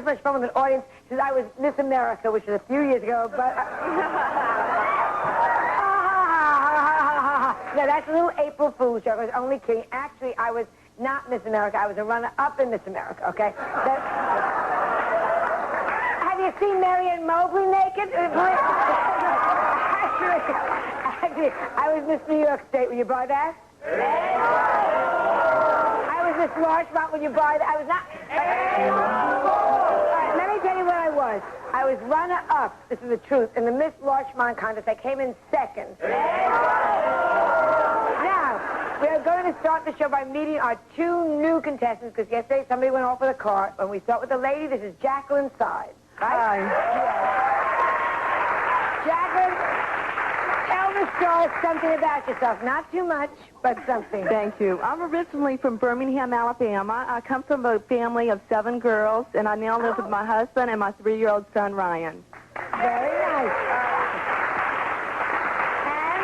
as much fun with an audience since I was Miss America, which was a few years ago, but... No, that's a little April Fool's joke. I was only kidding. Actually, I was not Miss America. I was a runner-up in Miss America, okay? Have you seen Marianne Mobley naked? Actually, I was Miss New York State. Will you buy that? I was Miss Larchmont. Will you buy that? I was not... All right, let me tell you what I was. I was runner-up, this is the truth, in the Miss Larchmont contest. I came in second. Now, we are going to start the show by meeting our two new contestants, because yesterday somebody went off with a car. When we start with the lady, this is Jacqueline Side. Right? Hi. Jacqueline, tell the stars something about yourself. Not too much, but something. Thank you. I'm originally from Birmingham, Alabama. I come from a family of 7 girls, and I now live with my husband and my 3-year-old son, Ryan. Very nice. And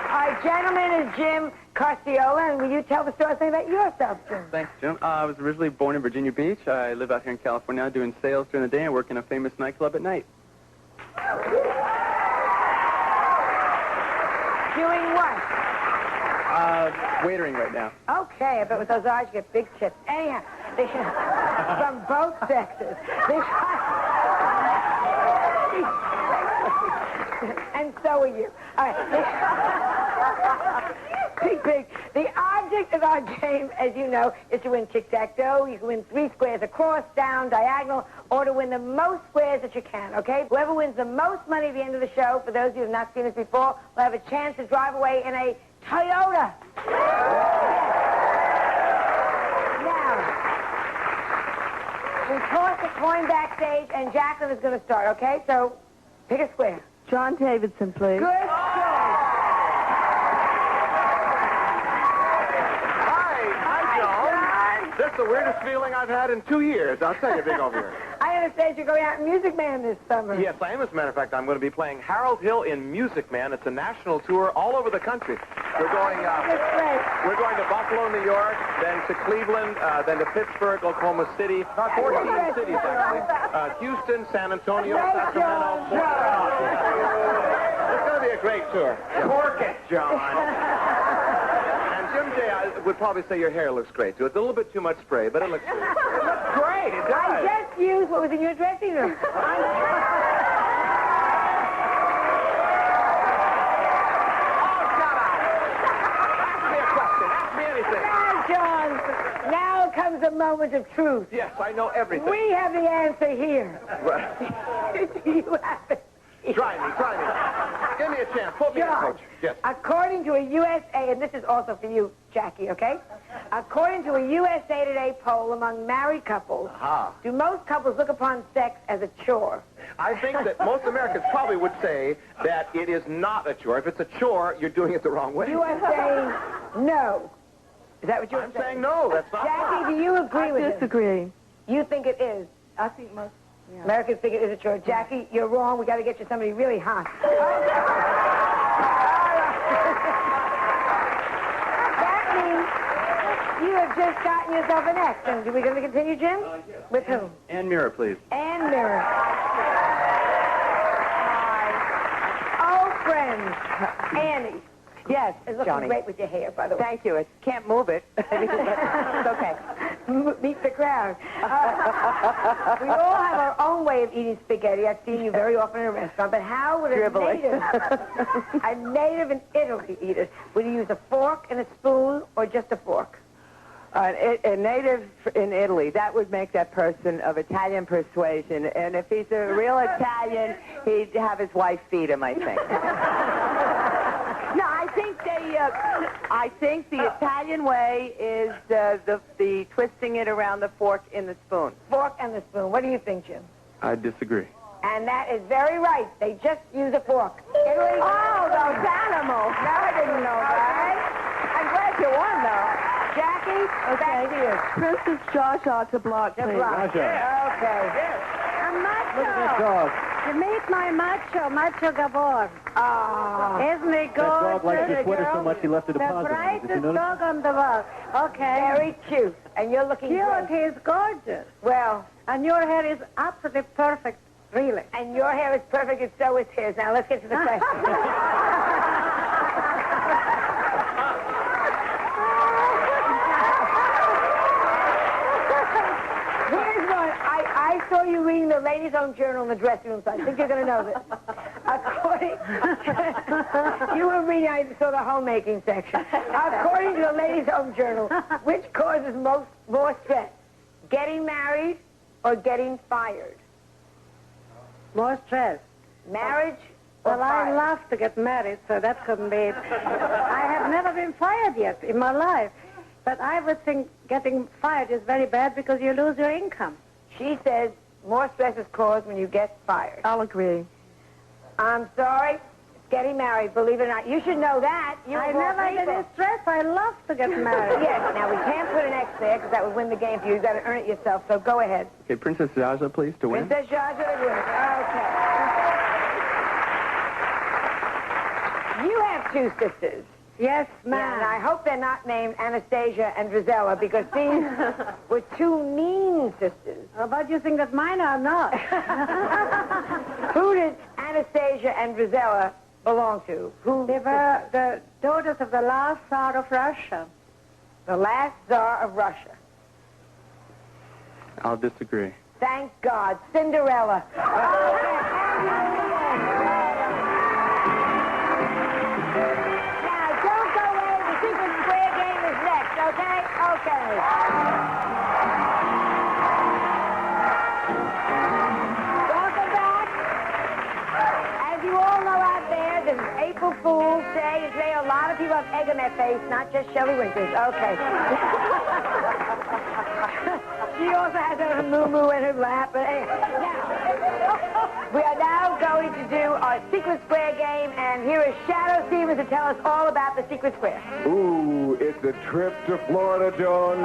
our gentleman is Jim Carciola, and will you tell the story about yourself, Jim? Thanks, Jim. I was originally born in Virginia Beach. I live out here in California now doing sales during the day and work in a famous nightclub at night. Doing what? Waitering right now. Okay, I bet with those eyes you get big chips. Anyhow, from both sexes. And so are you. All right. Big. The object of our game, as you know, is to win tic-tac-toe. You can win 3 squares across, down, diagonal, or to win the most squares that you can, okay? Whoever wins the most money at the end of the show, for those of you who have not seen this before, will have a chance to drive away in a Toyota. Now, we toss a coin backstage, and Jacqueline is going to start, okay? So, pick a square. John Davidson, please. Good choice. Hi, Joan. That's the weirdest feeling I've had in 2 years. I'll tell you, big over here. I understand you're going out in Music Man this summer. Yes, I am. As a matter of fact, I'm going to be playing Harold Hill in Music Man. It's a national tour all over the country. We're going to Buffalo, New York, then to Cleveland, then to Pittsburgh, Oklahoma City. About 14 cities, actually. Houston, San Antonio, Sacramento, Florida. It's going to be a great tour. Cork it, John. And Jim J., I would probably say your hair looks great, too. It's a little bit too much spray, but it looks great. It looks great. It does. I just used what was in your dressing room. Now comes a moment of truth. Yes, I know everything. We have the answer here. Right. You have it. Try me. Give me a chance. Put me in, Coach. Yes. According to a USA, and this is also for you, Jackie, okay? According to a USA Today poll among married couples, do most couples look upon sex as a chore? I think that most Americans probably would say that it is not a chore. If it's a chore, you're doing it the wrong way. You are saying no. Is that what you're saying? I'm saying no. That's not. Jackie, do you agree with I this? disagree. You think it is? I think most... Yeah. Americans think it is a chore. Jackie, you're wrong. We got to get you somebody really hot. That means you have just gotten yourself an ex. And are we going to continue, Jim? Yes. With whom? And Meara, please. And Meara. Oh, friends. Annie. Yes, It's looking Johnny. great with your hair, by the way. Thank you. I can't move it. It's okay. Meet the crowd. We all have our own way of eating spaghetti. I've seen you very often in a restaurant. But how would a native in Italy eat it? Would he use a fork and a spoon or just a fork? A native in Italy, that would make that person of Italian persuasion. And if he's a real Italian, he'd have his wife feed him, I think. No, I think the Italian way is the twisting it around the fork in the spoon. Fork and the spoon. What do you think, Jim? I disagree. And that is very right. They just use a fork. Italy. Oh, those animals. No, I didn't know that. I'm glad you won, though. Jackie, back to you. Princess Zsa Zsa Gabor, please. Okay. I'm macho. Look at that dog. You meet my Macho Gabor. Oh. Isn't he gorgeous? That dog likes your sweater so much he left a The deposit. Did you brightest notice? dog on the world. Okay. Very cute. And you're looking Cute, great. he's gorgeous. Well, And your hair is absolutely perfect, really. And your hair is perfect, and so is his. Now, let's get to the question. Here's one. I saw you reading the Ladies' Home Journal in the dressing room, so I think you're going to know this. You were reading, I saw the homemaking section. According to the Ladies' Home Journal, which causes more stress? Getting married or getting fired? More stress. Marriage or Well, I fired? love to get married, so that couldn't be it. I have never been fired yet in my life. But I would think getting fired is very bad because you lose your income. She says more stress is caused when you get fired. I'll agree. I'm sorry. It's getting married, believe it or not. You should know that. I never had any stress. I love to get married. Yes, now we can't put an X there because that would win the game for you. You've got to earn it yourself, so go ahead. Okay, Princess Zsa Zsa, please, to win. Princess Zsa Zsa to win. Okay. You have two sisters. Yes, Yeah, and I ma'am. hope they're not named Anastasia and Drizella because these were two mean sisters. Oh, but you think that mine are not? Who did Anastasia and Drizella belong to? Who? They were the daughters of the last Tsar of Russia. The last Tsar of Russia. I'll disagree. Thank God. Cinderella. Now, don't go away. The secret square game is next, okay? Okay. Welcome back. As you all know out there, this is April Fool's Day. And today a lot of people have egg on their face, not just Shelley Winters. Okay. She also has her moo-moo in her lap. But anyway, now, we are now going to do our secret square game, and here is Shadoe Stevens to tell us all about the secret square. Ooh, it's a trip to Florida, Joan.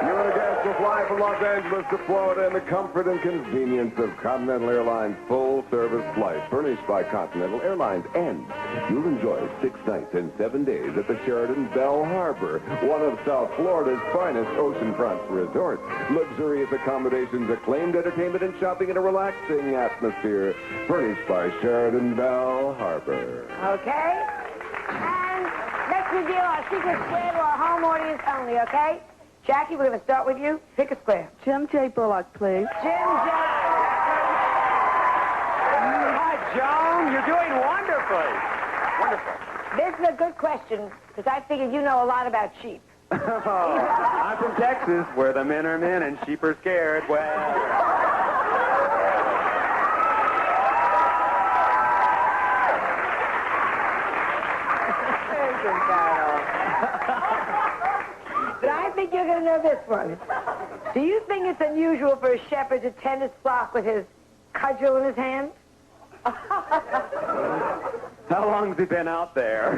You're a guest will fly from Los Angeles to Florida in the comfort and convenience of Continental Airlines full-service flight furnished by Continental Airlines. And you'll enjoy 6 nights and 7 days at the Sheraton Belle Harbor, one of South Florida's finest oceanfront resorts. Luxurious accommodations, acclaimed entertainment and shopping in a relaxing atmosphere furnished by Sheraton Belle Harbor. Okay? And let's reveal our secret square to our home audience only, okay? Jackie, we're going to start with you. Pick a square. Jim J. Bulloch, please. Jim, Hi, Joan. You're doing wonderfully. Wonderful. This is a good question, because I figure you know a lot about sheep. I'm from Texas, where the men are men and sheep are scared. Well, But I think you're going to know this one. Do you think it's unusual for a shepherd to tend his flock with his cudgel in his hand? how long's he been out there?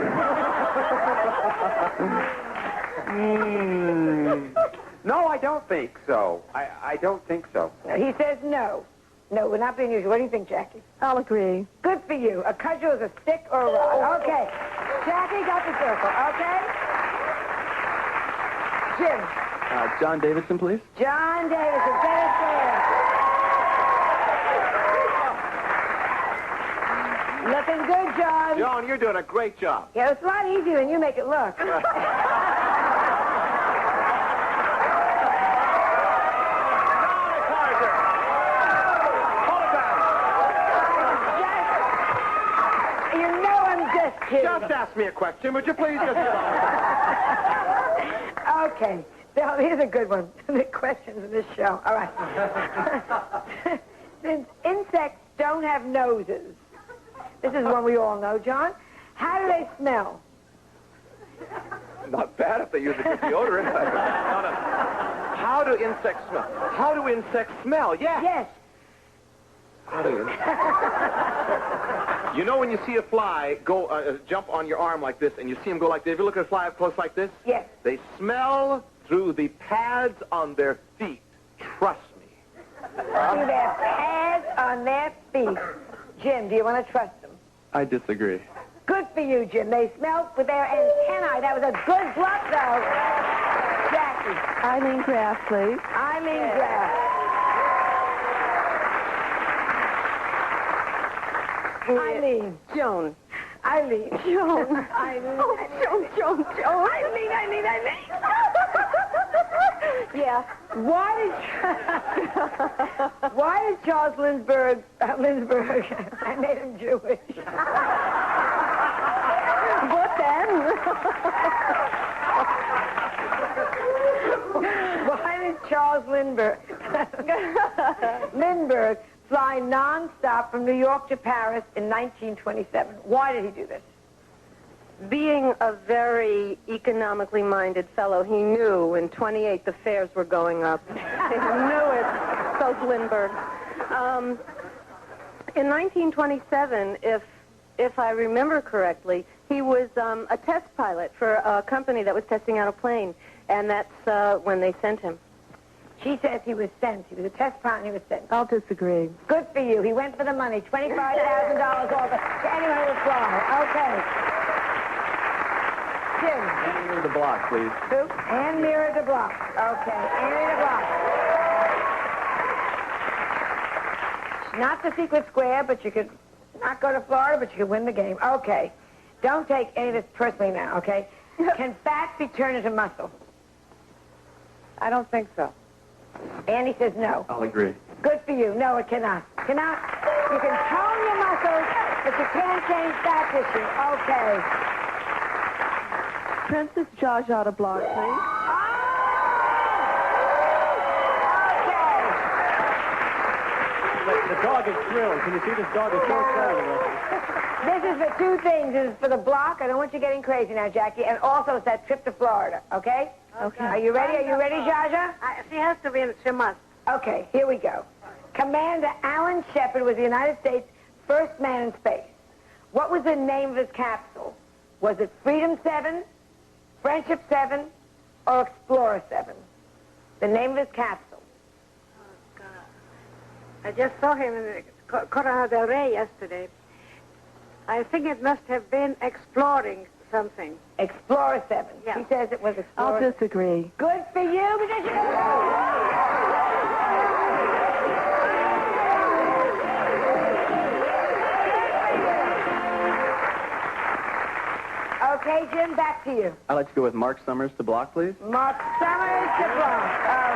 No, I don't think so. I don't think so. He says no. No, it would not be unusual. What do you think, Jackie? I'll agree. Good for you. A cudgel is a stick or a rod. Okay. Jackie got the circle, okay? Jim. John Davidson, please. John Davidson, get us there. Looking good, John. Joan, you're doing a great job. Yeah, it's a lot easier than you make it look. You know I'm just kidding. Just ask me a question, would you please? Just Okay. Now, here's a good one. The questions in this show. All right. Since insects don't have noses, this is one we all know, John. How do they smell? Not bad if they use a good deodorant. No. How do insects smell? How do insects smell? Yeah. Yes. How do you? You know when you see a fly go jump on your arm like this, and you see him go like this. If you look at a fly up close like this, Yes. they smell through the pads on their feet. Trust me. Through their pads on their feet. Jim, do you want to trust them? I disagree. Good for you, Jim. They smell with their antennae. That was a good bluff, though. Jackie. Ilene Graff, please. Ilene Graff. Ilene. Joan. Ilene. Joan. Ilene. Oh, Joan. Ilene. Yeah. Why did Charles Lindbergh, I made him Jewish. What then? Why did Charles Lindbergh fly non-stop from New York to Paris in 1927? Why did he do this? Being a very economically minded fellow, he knew in 28 the fares were going up. He knew it. So Lindbergh. In 1927, if I remember correctly, he was a test pilot for a company that was testing out a plane, and that's when they sent him. She says he was sent. He was a test pilot and he was sent. I'll disagree. Good for you. He went for the money. $25,000 offer to anyone who would fly. Okay. Jim. And Meara the block, please. Who? And Meara the block. Okay. Annie the block. Not the secret square, but you could not go to Florida, but you could win the game. Okay. Don't take any of this personally now, okay? Can fat be turned into muscle? I don't think so. Annie says no. I'll agree. Good for you. No, it cannot. Cannot. You can tone your muscles, but you can't change fat tissue. Okay. Princess Zsa Zsa Gabor, please. Okay. The dog is thrilled. Can you see this dog is so excited? This is for two things. This is for the block. I don't want you getting crazy now, Jackie. And also it's that trip to Florida, okay? Okay. Are you ready? Are you ready, Zsa Zsa? She has to be, she must. Okay, here we go. Commander Alan Shepard was the United States' first man in space. What was the name of his capsule? Was it Freedom 7, Friendship 7, or Explorer 7? The name of his capsule. Oh, God. I just saw him in the Corona del Rey yesterday. I think it must have been exploring something. Explorer 7. Yeah. She says it was Explorer. I'll disagree. Good for you, because you... Okay, Jim, back to you. I'd like to go with Marc Summers to block, please. Marc Summers to block.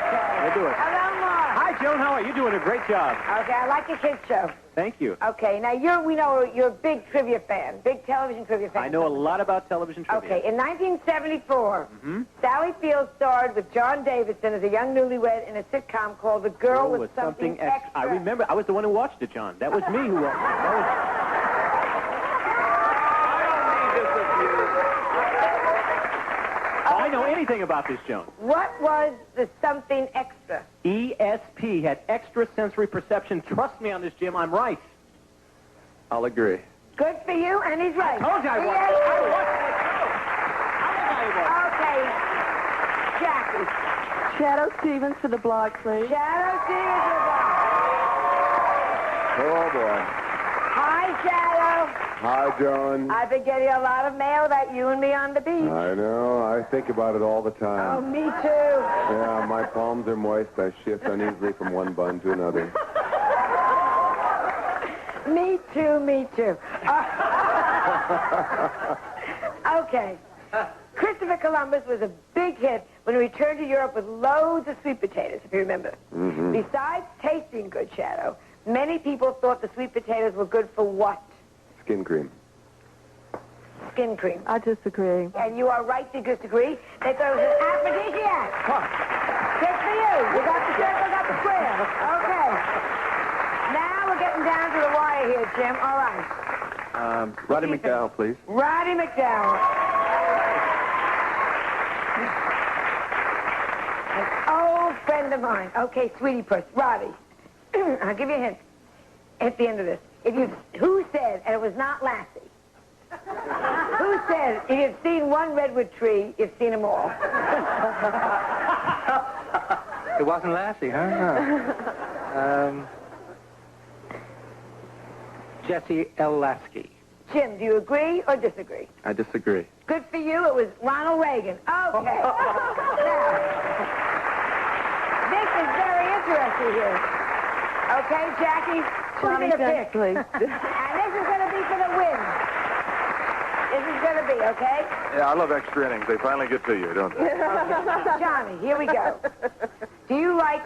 Okay. We'll do it. Hello, Marc. Hi, Joan. How are you? Doing a great job. Okay, I like your kids' show. Thank you. Okay, now we know you're a big trivia fan, big television trivia fan. I know a lot about television trivia. Okay, in 1974, Sally Field starred with John Davidson as a young newlywed in a sitcom called The Girl with Something Extra. I remember. I was the one who watched it, John. That was me who watched it. That was... I know anything about this, Joan. What was the something extra? ESP had extrasensory perception. Trust me on this, Jim. I'm right. I'll agree. Good for you, and he's right. I told you I watched it. I watched it. Okay, Jackie. Shadoe Stevens for the block, please. Shadoe Stevens. Oh, boy. Hi, Shadoe. Hi, Joan. I've been getting a lot of mail about you and me on the beach. I know. I think about it all the Oh, time. me too. Yeah, my palms are moist. I shift uneasily from one bun to another. Me too, me too. Okay. Christopher Columbus was a big hit when he returned to Europe with loads of sweet potatoes, if you remember. Besides tasting good, Shadoe, many people thought the sweet potatoes were good for what? Skin cream. Skin cream. I disagree. And you are right to disagree. They thought it was an aphrodisiac. Good for you. You got the circle, got the square. Okay. Now we're getting down to the wire here, Jim. All right. Roddy McDowell, please. Roddy McDowell. An old friend of mine. Okay, sweetie puss. Roddy. I'll give you a hint at the end of this. Who said, and it was not Lassie, who said, if you've seen one redwood tree, you've seen them all? It wasn't Lassie, huh? Jesse L. Lasky. Jim, do you agree or disagree? I disagree. Good for you. It was Ronald Reagan. Okay. Now, this is very interesting here. Okay, Jackie? Johnny, who's gonna pick? please. And this is going to be for the win. This is going to be, okay? Yeah, I love extra innings. They finally get to you, don't they? Johnny, here we go. Do you like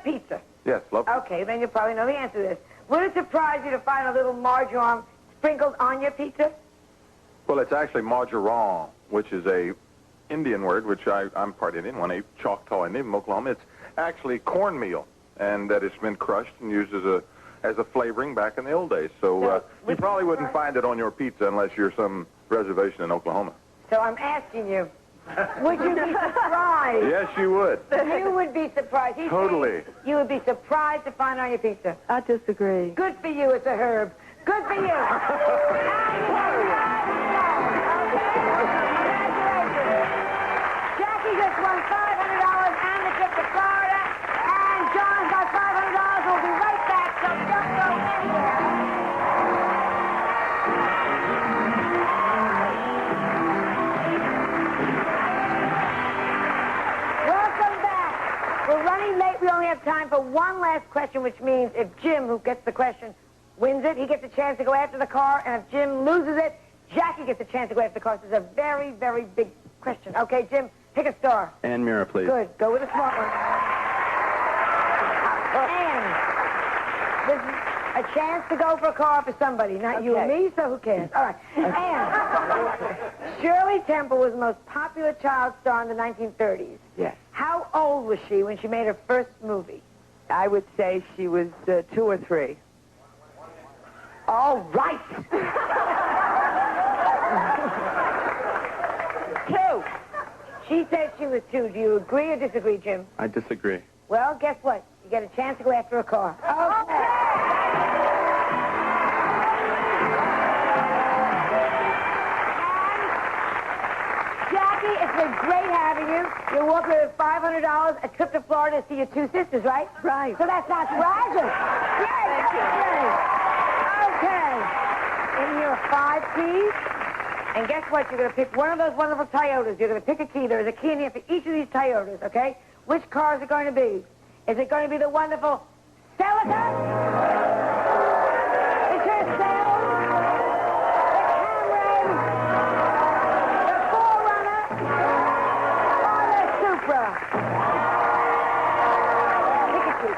pizza? Yes, love. Okay, then you probably know the answer to this. Would it surprise you to find a little marjoram sprinkled on your pizza? Well, it's actually marjoram, which is a Indian word, which I'm part Indian, a Choctaw Indian from Oklahoma. It's actually cornmeal, and that it's been crushed and used as a flavoring back in the old days. So you probably wouldn't find it on your pizza unless you're some reservation in Oklahoma. So I'm asking you, would you be surprised? Yes, you would. You would be surprised. He's Totally. saying you would be surprised to find it on your pizza. I disagree. Good for you, it's a herb. Good for you. Jackie just won $500 and the trip to Florida, and John's got $500. We'll be right back, so don't go anywhere. Welcome back. We're running late. We only have time for one last question, which means if Jim, who gets the question, wins it, he gets a chance to go after the car, and if Jim loses it, Jackie gets a chance to go after the car. This is a very, very big question. Okay, Jim, pick a star. And Meara, please. Good. Go with a smart one. And this is a chance to go for a car for somebody, not you and me, so who cares? All right. And Shirley Temple was the most popular child star in the 1930s. Yes. How old was she when she made her first movie? I would say she was 2 or 3. All right. 2. She said she was 2. Do you agree or disagree, Jim? I disagree. Well, guess what? You get a chance to go after a car. Okay. And Jackie, it's been great having you. You're walking with $500, a trip to Florida to see your 2 sisters, right? Right. So that's not tragic. Yay, yay. Okay. In your 5 keys. And guess what? You're going to pick one of those wonderful Toyotas. You're going to pick a key. There's a key in here for each of these Toyotas, okay? Which car is it going to be? Is it going to be the wonderful Celica? The Tercel? The Camry? The 4Runner? Or the Supra? Pick a key.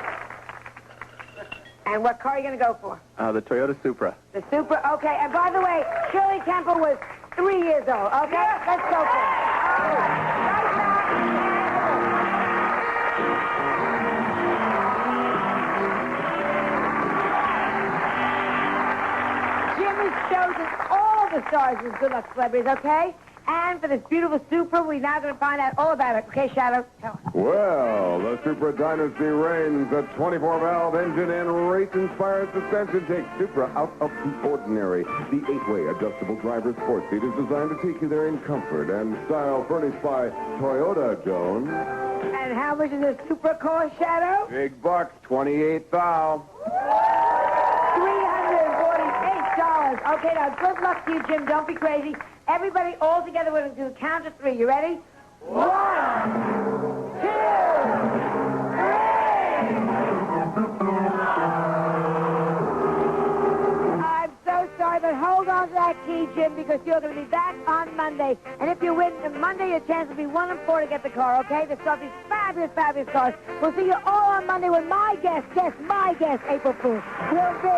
And what car are you going to go for? The Toyota Supra. The Supra? Okay. And by the way, Shirley Temple was 3 years old. Okay? Let's go for it. All right. Right back. Jim has chosen all the stars as good luck celebrities, okay? And for this beautiful Supra, we're now going to find out all about it. Okay, Shadoe, tell us. Well, the Supra Dynasty reigns. A 24-valve engine and race-inspired suspension takes Supra out of the ordinary. The 8-way adjustable driver's sport seat is designed to take you there in comfort and style, furnished by Toyota, Joan. And how much does a Supra cost, Shadoe? Big bucks, 28 thou. $348. Okay, now good luck to you, Jim. Don't be crazy. Everybody all together, we're going to do the count of 3. You ready? 1, 2, 3. I'm so sorry, but hold on to that key, Jim, because you're going to be back on Monday. And if you win Monday, your chance will be 1 in 4 to get the car, okay? There's all these fabulous, fabulous cars. We'll see you all on Monday with my guest, April Fool, will be...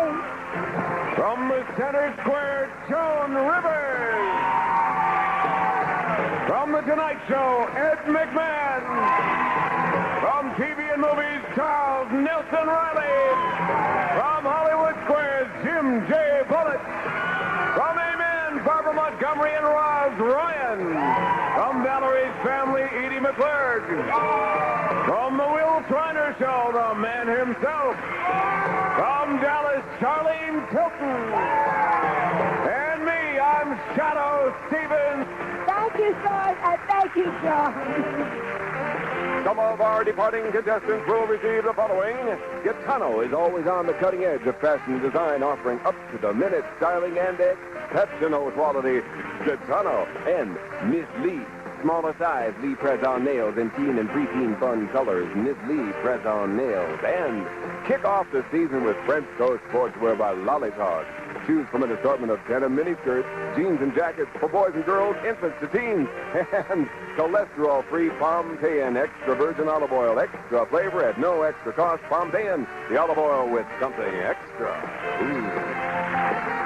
From the center square, Joan Rivers. From The Tonight Show, Ed McMahon. From TV and movies, Charles Nelson Riley. From Hollywood Squares, Jim J. Bulloch. From Amen, Barbara Montgomery and Roz Ryan. From Valerie's Family, Edie McClurg. From The Will Trainer Show, the man himself. From Dallas, Charlene Tilton. And me, I'm Shadoe Stevens. Thank you, Sarge, and thank you, John. Some of our departing contestants will receive the following. Gitano is always on the cutting edge of fashion design, offering up-to-the-minute styling and exceptional quality. Gitano and Miss Lee smaller size Lee press-on nails in teen and preteen fun colors. Miss Lee press-on nails. And kick off the season with French Coast Sportswear by Lollipop. Choose from an assortment of denim miniskirts, jeans and jackets for boys and girls, infants to teens. And cholesterol-free Pompeian extra virgin olive oil. Extra flavor at no extra cost. Pompeian, the olive oil with something extra. Ooh.